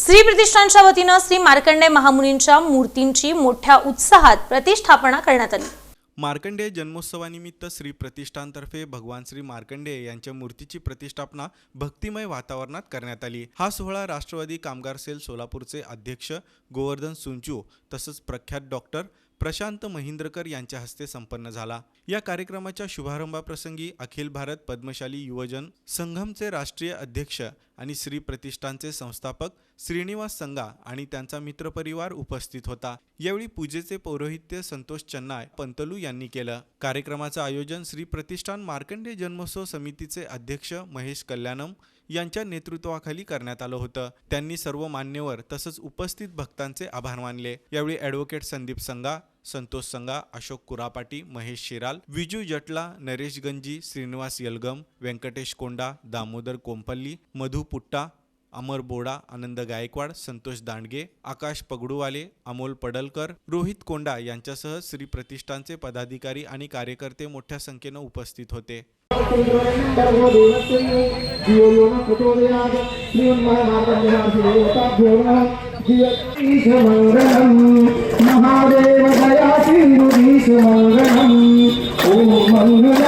श्री प्रतिष्ठानच्या वतीने श्री मार्कंडेय महामुनींच्या मूर्तींची मोठ्या उत्साहात प्रतिष्ठापना करण्यात आली। मार्कंडेय जन्मोत्सवानिमित्त श्री प्रतिष्ठानतर्फे भगवान श्री मार्कंडेय यांच्या मूर्तीची प्रतिष्ठापना भक्तिमय वातावरणात करण्यात आली। हा सोहळा राष्ट्रवादी कामगार सेल सोलापूरचे अध्यक्ष गोवर्धन सुंचू तसंच प्रख्यात डॉक्टर प्रशांत महिंद्रकर यांच्या हस्ते संपन्न झाला। या कार्यक्रमाच्या शुभारंभाप्रसंगी अखिल भारत पद्मशाली युवजन संघमचे राष्ट्रीय अध्यक्ष आणि श्री प्रतिष्ठानचे संस्थापक श्रीनिवास संगा आणि त्यांचा मित्रपरिवार उपस्थित होता। यावेळी पूजेचे पौरोहित्य संतोष चन्नाय पंतलू यांनी केलं। कार्यक्रमाचं आयोजन श्री प्रतिष्ठान मार्कंडेय जन्मोत्सव समितीचे अध्यक्ष महेश कल्याणम यांच्या नेतृत्वाखाली करण्यात आलं होतं। त्यांनी सर्व मान्यवर तसंच उपस्थित भक्तांचे आभार मानले। यावेळी ॲडव्होकेट संदीप संगा, संतोष संगा, अशोक कुरापाटी, महेश शिराल, विजू जटला, नरेश गंजी, श्रीनिवास यलगम, व्यंकटेश कोंडा, दामोदर कोंपल्ली, मधु पुट्टा, अमर बोडा, आनंद गायकवाड, संतोष दांडगे, आकाश पगडूवाले, अमोल पडलकर, रोहित कोंडा यांच्यासह श्री प्रतिष्ठानचे पदाधिकारी आणि कार्यकर्ते मोठ्या संख्येने उपस्थित होते। महादेव दया सिंधु मंगलम ओम मंगल